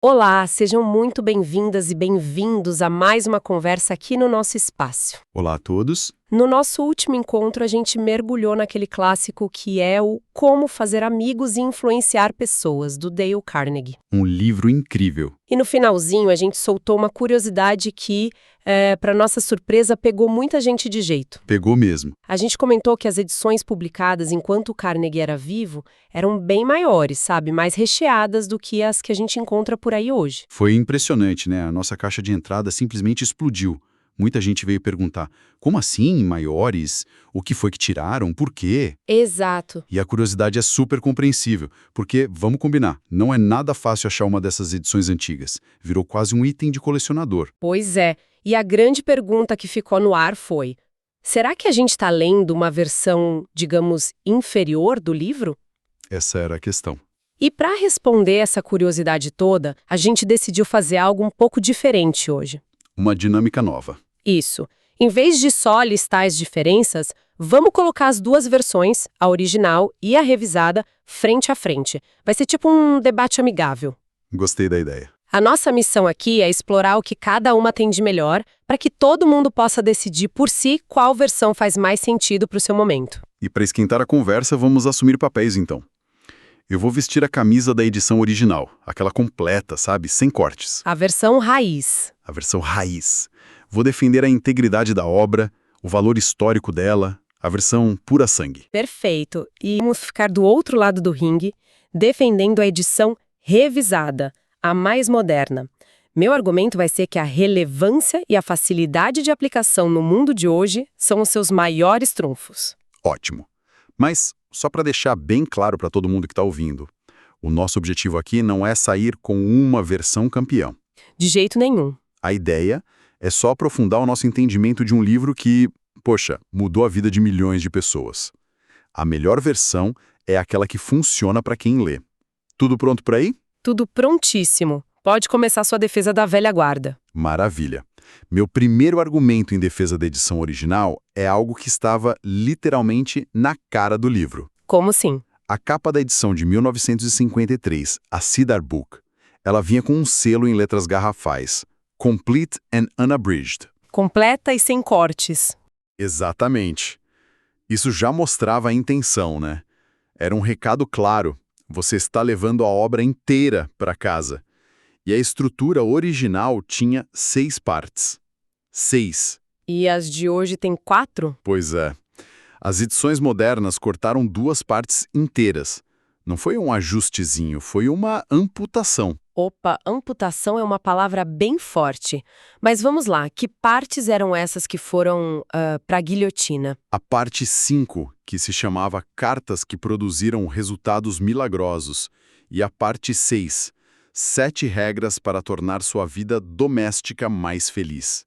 Olá, sejam muito bem-vindas e bem-vindos a mais uma conversa aqui no nosso espaço. Olá a todos. No nosso último encontro, a gente mergulhou naquele clássico que é o Como Fazer Amigos e Influenciar Pessoas, do Dale Carnegie. Um livro incrível. E no finalzinho, a gente soltou uma curiosidade que, para nossa surpresa, pegou muita gente de jeito. Pegou mesmo. A gente comentou que as edições publicadas enquanto o Carnegie era vivo eram bem maiores, sabe? Mais recheadas do que as que a gente encontra por aí hoje. Foi impressionante, né? A nossa caixa de entrada simplesmente explodiu. Muita gente veio perguntar, como assim, maiores? O que foi que tiraram? Por quê? Exato. E a curiosidade é super compreensível, porque, vamos combinar, não é nada fácil achar uma dessas edições antigas. Virou quase um item de colecionador. Pois é. E a grande pergunta que ficou no ar foi: será que a gente está lendo uma versão, digamos, inferior do livro? Essa era a questão. E para responder essa curiosidade toda, a gente decidiu fazer algo um pouco diferente hoje. Uma dinâmica nova. Isso. Em vez de só listar as diferenças, vamos colocar as duas versões, a original e a revisada, frente a frente. Vai ser tipo um debate amigável. Gostei da ideia. A nossa missão aqui é explorar o que cada uma tem de melhor, para que todo mundo possa decidir por si qual versão faz mais sentido para o seu momento. E para esquentar a conversa, vamos assumir papéis então. Eu vou vestir a camisa da edição original, aquela completa, sabe? Sem cortes. A versão raiz. A versão raiz. Vou defender a integridade da obra, o valor histórico dela, a versão pura sangue. Perfeito. E vamos ficar do outro lado do ringue, defendendo a edição revisada, a mais moderna. Meu argumento vai ser que a relevância e a facilidade de aplicação no mundo de hoje são os seus maiores trunfos. Ótimo. Mas, só para deixar bem claro para todo mundo que está ouvindo, o nosso objetivo aqui não é sair com uma versão campeão. De jeito nenhum. A ideia é só aprofundar o nosso entendimento de um livro que, poxa, mudou a vida de milhões de pessoas. A melhor versão é aquela que funciona para quem lê. Tudo pronto por aí? Tudo prontíssimo. Pode começar sua defesa da velha guarda. Maravilha. Meu primeiro argumento em defesa da edição original é algo que estava literalmente na cara do livro. Como assim? A capa da edição de 1953, a Cedar Book, ela vinha com um selo em letras garrafais, Complete and Unabridged. Completa e sem cortes. Exatamente. Isso já mostrava a intenção, né? Era um recado claro. Você está levando a obra inteira para casa. E a estrutura original tinha 6 partes. 6. E as de hoje tem 4? Pois é. As edições modernas cortaram 2 partes inteiras. Não foi um ajustezinho, foi uma amputação. Opa, amputação é uma palavra bem forte. Mas vamos lá, que partes eram essas que foram para a guilhotina? A parte 5, que se chamava Cartas que Produziram Resultados Milagrosos. E a parte 6, 7 regras para tornar sua vida doméstica mais feliz.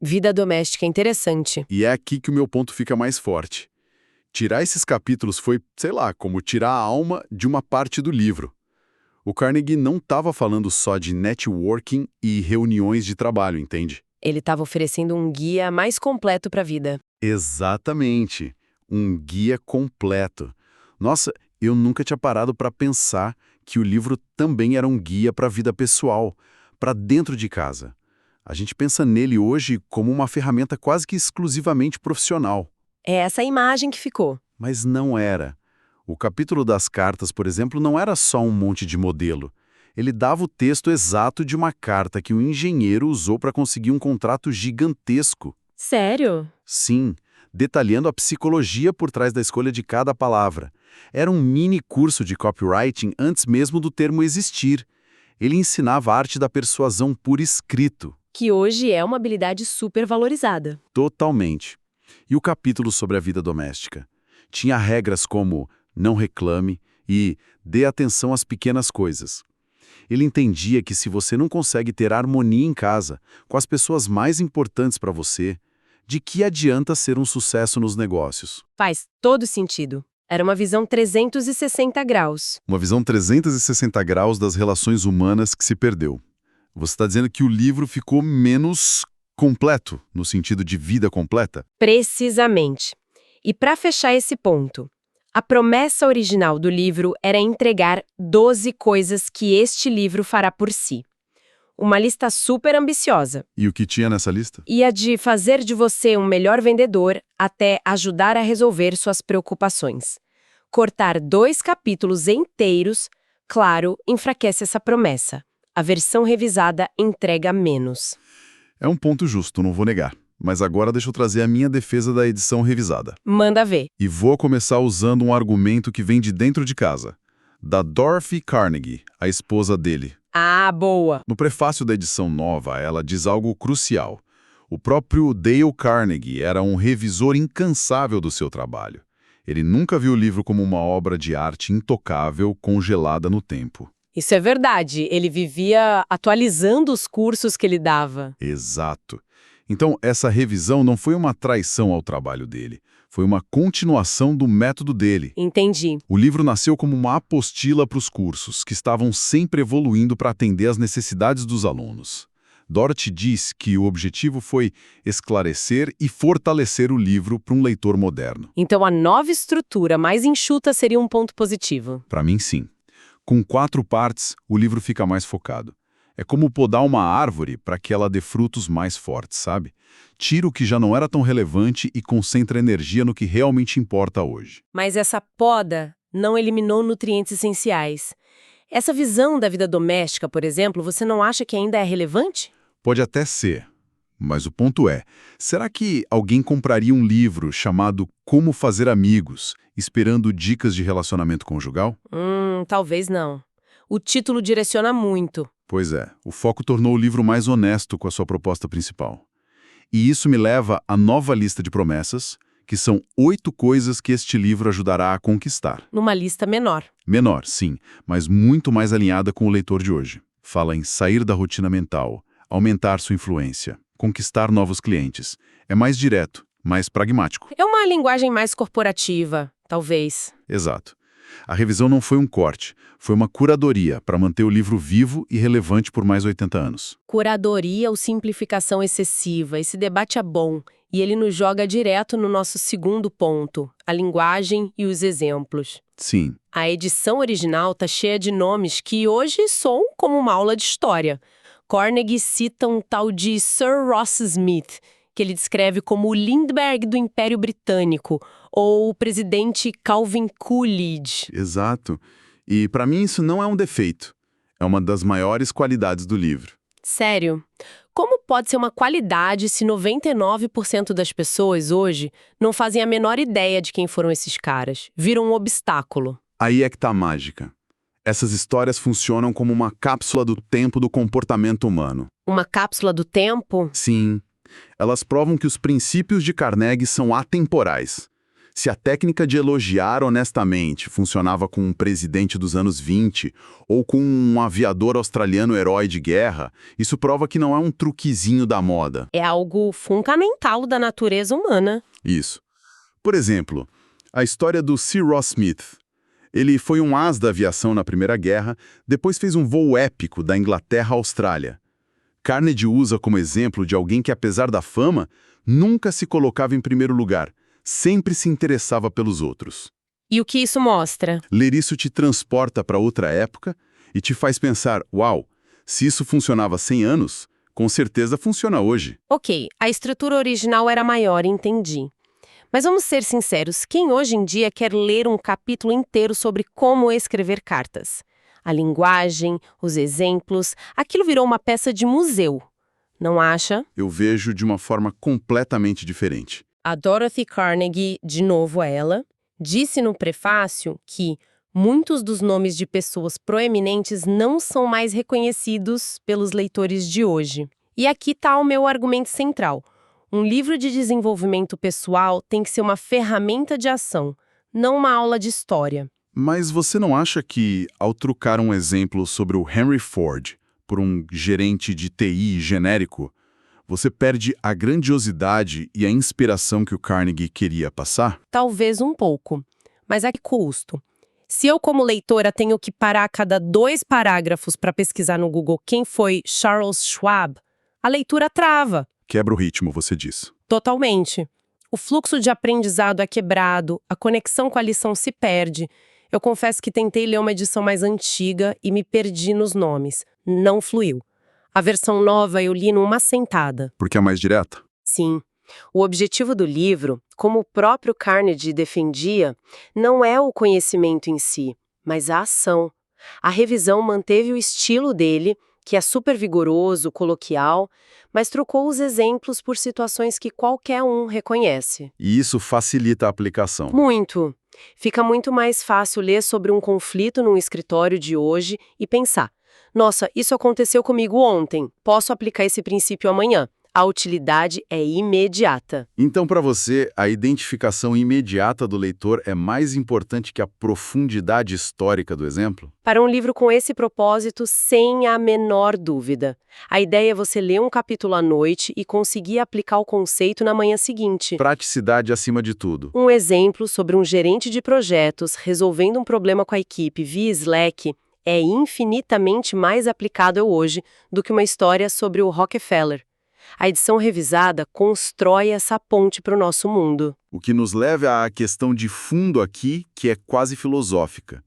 Vida doméstica, interessante. E é aqui que o meu ponto fica mais forte. Tirar esses capítulos foi, sei lá, como tirar a alma de uma parte do livro. O Carnegie não estava falando só de networking e reuniões de trabalho, entende? Ele estava oferecendo um guia mais completo para a vida. Exatamente. Um guia completo. Nossa, eu nunca tinha parado para pensar que o livro também era um guia para a vida pessoal, para dentro de casa. A gente pensa nele hoje como uma ferramenta quase que exclusivamente profissional. É essa a imagem que ficou. Mas não era. O capítulo das cartas, por exemplo, não era só um monte de modelo. Ele dava o texto exato de uma carta que um engenheiro usou para conseguir um contrato gigantesco. Sério? Sim, detalhando a psicologia por trás da escolha de cada palavra. Era um mini curso de copywriting antes mesmo do termo existir. Ele ensinava a arte da persuasão por escrito. Que hoje é uma habilidade super valorizada. Totalmente. E o capítulo sobre a vida doméstica? Tinha regras como não reclame e dê atenção às pequenas coisas. Ele entendia que se você não consegue ter harmonia em casa, com as pessoas mais importantes para você, de que adianta ser um sucesso nos negócios? Faz todo sentido. Era uma visão 360 graus. Uma visão 360 graus das relações humanas que se perdeu. Você está dizendo que o livro ficou menos completo, no sentido de vida completa? Precisamente. E para fechar esse ponto, A promessa original do livro era entregar 12 coisas que este livro fará por si. Uma lista super ambiciosa. E o que tinha nessa lista? Ia de fazer de você um melhor vendedor até ajudar a resolver suas preocupações. Cortar 2 capítulos inteiros, claro, enfraquece essa promessa. A versão revisada entrega menos. É um ponto justo, não vou negar. Mas agora deixa eu trazer a minha defesa da edição revisada. Manda ver. E vou começar usando um argumento que vem de dentro de casa. Da Dorothy Carnegie, a esposa dele. Ah, boa! No prefácio da edição nova, ela diz algo crucial. O próprio Dale Carnegie era um revisor incansável do seu trabalho. Ele nunca viu o livro como uma obra de arte intocável, congelada no tempo. Isso é verdade. Ele vivia atualizando os cursos que ele dava. Exato. Então, essa revisão não foi uma traição ao trabalho dele. Foi uma continuação do método dele. Entendi. O livro nasceu como uma apostila para os cursos, que estavam sempre evoluindo para atender às necessidades dos alunos. Dorothy diz que o objetivo foi esclarecer e fortalecer o livro para um leitor moderno. Então a nova estrutura mais enxuta seria um ponto positivo. Para mim, sim. Com 4 partes, o livro fica mais focado. É como podar uma árvore para que ela dê frutos mais fortes, sabe? Tira o que já não era tão relevante e concentra energia no que realmente importa hoje. Mas essa poda não eliminou nutrientes essenciais. Essa visão da vida doméstica, por exemplo, você não acha que ainda é relevante? Pode até ser, mas o ponto é, será que alguém compraria um livro chamado Como Fazer Amigos, esperando dicas de relacionamento conjugal? Talvez não. O título direciona muito. Pois é, o foco tornou o livro mais honesto com a sua proposta principal. E isso me leva à nova lista de promessas, que são 8 coisas que este livro ajudará a conquistar. Numa lista menor. Menor, sim, mas muito mais alinhada com o leitor de hoje. Fala em sair da rotina mental, aumentar sua influência, conquistar novos clientes. É mais direto, mais pragmático. É uma linguagem mais corporativa, talvez. Exato. A revisão não foi um corte, foi uma curadoria para manter o livro vivo e relevante por mais 80 anos. Curadoria ou simplificação excessiva, esse debate é bom, e ele nos joga direto no nosso segundo ponto, a linguagem e os exemplos. Sim. A edição original está cheia de nomes que hoje soam como uma aula de história. Carnegie cita um tal de Sir Ross Smith, que ele descreve como o Lindbergh do Império Britânico, ou o presidente Calvin Coolidge. Exato. E para mim isso não é um defeito. É uma das maiores qualidades do livro. Sério? Como pode ser uma qualidade se 99% das pessoas hoje não fazem a menor ideia de quem foram esses caras? Viram um obstáculo. Aí é que tá a mágica. Essas histórias funcionam como uma cápsula do tempo do comportamento humano. Uma cápsula do tempo? Sim. Elas provam que os princípios de Carnegie são atemporais. Se a técnica de elogiar honestamente funcionava com um presidente dos anos 20 ou com um aviador australiano herói de guerra, isso prova que não é um truquezinho da moda. É algo fundamental da natureza humana. Isso. Por exemplo, a história do Sir Ross Smith. Ele foi um ás da aviação na Primeira Guerra, depois fez um voo épico da Inglaterra à Austrália. Carnegie usa como exemplo de alguém que, apesar da fama, nunca se colocava em primeiro lugar, sempre se interessava pelos outros. E o que isso mostra? Ler isso te transporta para outra época e te faz pensar, uau, se isso funcionava há 100 anos, com certeza funciona hoje. Ok, a estrutura original era maior, entendi. Mas vamos ser sinceros, quem hoje em dia quer ler um capítulo inteiro sobre como escrever cartas? A linguagem, os exemplos, aquilo virou uma peça de museu. Não acha? Eu vejo de uma forma completamente diferente. A Dorothy Carnegie, de novo ela, disse no prefácio que muitos dos nomes de pessoas proeminentes não são mais reconhecidos pelos leitores de hoje. E aqui está o meu argumento central. Um livro de desenvolvimento pessoal tem que ser uma ferramenta de ação, não uma aula de história. Mas você não acha que, ao trocar um exemplo sobre o Henry Ford por um gerente de TI genérico, você perde a grandiosidade e a inspiração que o Carnegie queria passar? Talvez um pouco, mas a que custo? Se eu, como leitora, tenho que parar a cada 2 parágrafos para pesquisar no Google quem foi Charles Schwab, a leitura trava. Quebra o ritmo, você diz. Totalmente. O fluxo de aprendizado é quebrado, a conexão com a lição se perde. Eu confesso que tentei ler uma edição mais antiga e me perdi nos nomes. Não fluiu. A versão nova eu li numa sentada. Porque é mais direta? Sim. O objetivo do livro, como o próprio Carnegie defendia, não é o conhecimento em si, mas a ação. A revisão manteve o estilo dele, que é super vigoroso, coloquial, mas trocou os exemplos por situações que qualquer um reconhece. E isso facilita a aplicação. Muito. Fica muito mais fácil ler sobre um conflito num escritório de hoje e pensar: nossa, isso aconteceu comigo ontem, posso aplicar esse princípio amanhã. A utilidade é imediata. Então, para você, a identificação imediata do leitor é mais importante que a profundidade histórica do exemplo? Para um livro com esse propósito, sem a menor dúvida. A ideia é você ler um capítulo à noite e conseguir aplicar o conceito na manhã seguinte. Praticidade acima de tudo. Um exemplo sobre um gerente de projetos resolvendo um problema com a equipe via Slack é infinitamente mais aplicável hoje do que uma história sobre o Rockefeller. A edição revisada constrói essa ponte para o nosso mundo. O que nos leva à questão de fundo aqui, que é quase filosófica.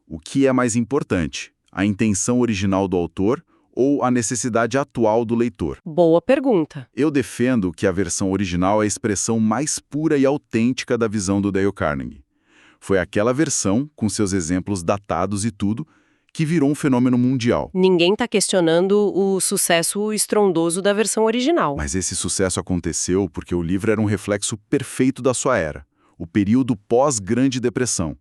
O que é mais importante, a intenção original do autor ou a necessidade atual do leitor? Boa pergunta. Eu defendo que a versão original é a expressão mais pura e autêntica da visão do Dale Carnegie. Foi aquela versão, com seus exemplos datados e tudo, que virou um fenômeno mundial. Ninguém está questionando o sucesso estrondoso da versão original. Mas esse sucesso aconteceu porque o livro era um reflexo perfeito da sua era, o período pós-Grande Depressão.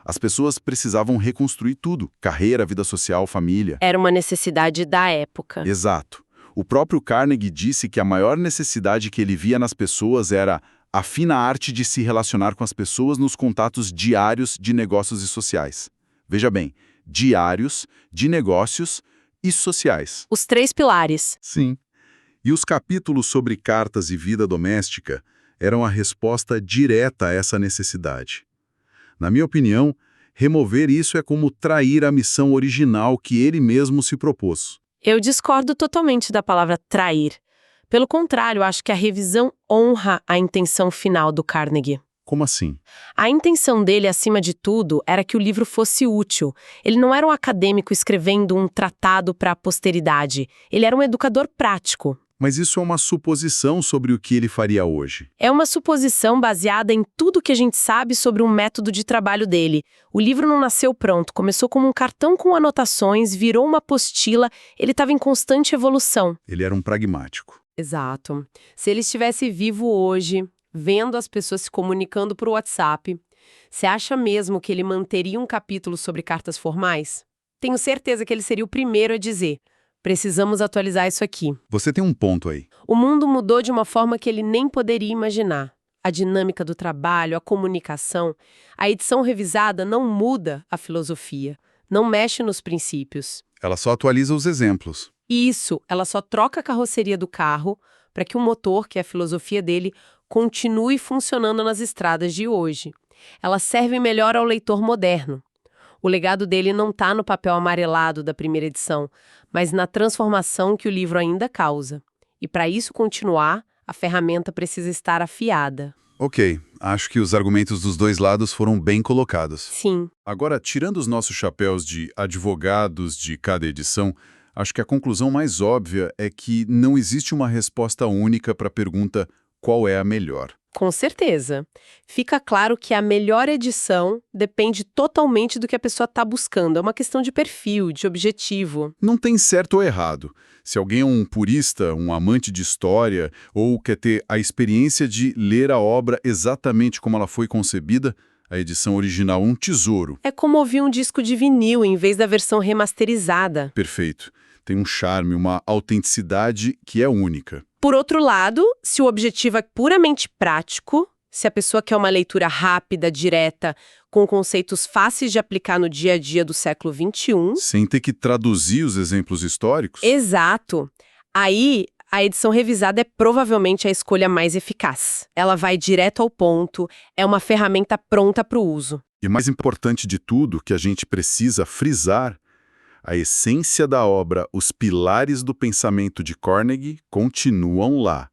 As pessoas precisavam reconstruir tudo, carreira, vida social, família. Era uma necessidade da época. Exato. O próprio Carnegie disse que a maior necessidade que ele via nas pessoas era a fina arte de se relacionar com as pessoas nos contatos diários de negócios e sociais. Veja bem, diários, de negócios e sociais. Os 3 pilares. Sim. E os capítulos sobre cartas e vida doméstica eram a resposta direta a essa necessidade. Na minha opinião, remover isso é como trair a missão original que ele mesmo se propôs. Eu discordo totalmente da palavra trair. Pelo contrário, acho que a revisão honra a intenção final do Carnegie. Como assim? A intenção dele, acima de tudo, era que o livro fosse útil. Ele não era um acadêmico escrevendo um tratado para a posteridade. Ele era um educador prático. Mas isso é uma suposição sobre o que ele faria hoje. É uma suposição baseada em tudo que a gente sabe sobre o método de trabalho dele. O livro não nasceu pronto, começou como um cartão com anotações, virou uma apostila, ele estava em constante evolução. Ele era um pragmático. Exato. Se ele estivesse vivo hoje, vendo as pessoas se comunicando por WhatsApp, você acha mesmo que ele manteria um capítulo sobre cartas formais? Tenho certeza que ele seria o primeiro a dizer: precisamos atualizar isso aqui. Você tem um ponto aí. O mundo mudou de uma forma que ele nem poderia imaginar. A dinâmica do trabalho, a comunicação. A edição revisada não muda a filosofia, não mexe nos princípios. Ela só atualiza os exemplos. Isso, ela só troca a carroceria do carro para que o motor, que é a filosofia dele, continue funcionando nas estradas de hoje. Ela serve melhor ao leitor moderno. O legado dele não está no papel amarelado da primeira edição, mas na transformação que o livro ainda causa. E para isso continuar, a ferramenta precisa estar afiada. Ok, acho que os argumentos dos dois lados foram bem colocados. Sim. Agora, tirando os nossos chapéus de advogados de cada edição, acho que a conclusão mais óbvia é que não existe uma resposta única para a pergunta qual é a melhor. Com certeza. Fica claro que a melhor edição depende totalmente do que a pessoa está buscando. É uma questão de perfil, de objetivo. Não tem certo ou errado. Se alguém é um purista, um amante de história, ou quer ter a experiência de ler a obra exatamente como ela foi concebida, a edição original é um tesouro. É como ouvir um disco de vinil em vez da versão remasterizada. Perfeito. Tem um charme, uma autenticidade que é única. Por outro lado, se o objetivo é puramente prático, se a pessoa quer uma leitura rápida, direta, com conceitos fáceis de aplicar no dia a dia do século XXI... Sem ter que traduzir os exemplos históricos? Exato. Aí, a edição revisada é provavelmente a escolha mais eficaz. Ela vai direto ao ponto, é uma ferramenta pronta para o uso. E mais importante de tudo, que a gente precisa frisar, a essência da obra, os pilares do pensamento de Carnegie continuam lá,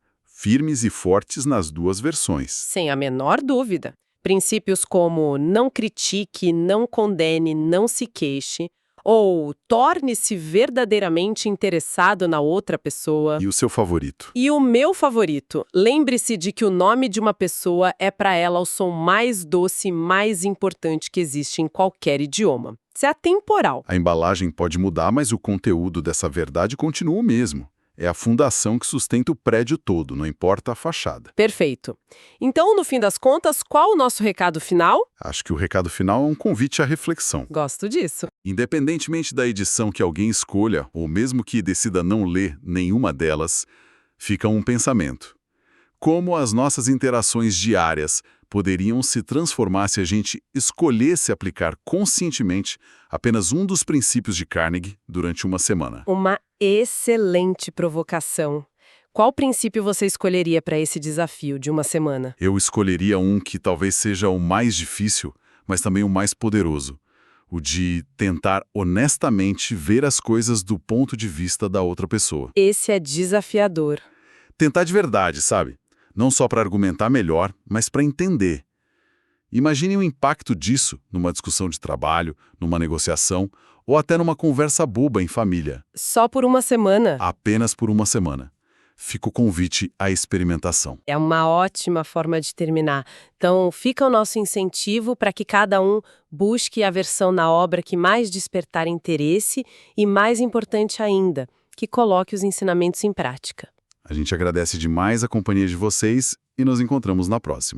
firmes e fortes nas duas versões. Sem a menor dúvida. Princípios como não critique, não condene, não se queixe, ou torne-se verdadeiramente interessado na outra pessoa. E o seu favorito? E o meu favorito, lembre-se de que o nome de uma pessoa é para ela o som mais doce e mais importante que existe em qualquer idioma. Isso é atemporal. A embalagem pode mudar, mas o conteúdo dessa verdade continua o mesmo. É a fundação que sustenta o prédio todo, não importa a fachada. Perfeito. Então, no fim das contas, qual o nosso recado final? Acho que o recado final é um convite à reflexão. Gosto disso. Independentemente da edição que alguém escolha, ou mesmo que decida não ler nenhuma delas, fica um pensamento. Como as nossas interações diárias poderiam se transformar se a gente escolhesse aplicar conscientemente apenas um dos princípios de Carnegie durante uma semana? Uma excelente provocação. Qual princípio você escolheria para esse desafio de uma semana? Eu escolheria um que talvez seja o mais difícil, mas também o mais poderoso. O de tentar honestamente ver as coisas do ponto de vista da outra pessoa. Esse é desafiador. Tentar de verdade, sabe? Não só para argumentar melhor, mas para entender. Imagine o impacto disso numa discussão de trabalho, numa negociação ou até numa conversa boba em família. Só por uma semana. Apenas por uma semana. Fica o convite à experimentação. É uma ótima forma de terminar. Então, fica o nosso incentivo para que cada um busque a versão na obra que mais despertar interesse e, mais importante ainda, que coloque os ensinamentos em prática. A gente agradece demais a companhia de vocês e nos encontramos na próxima.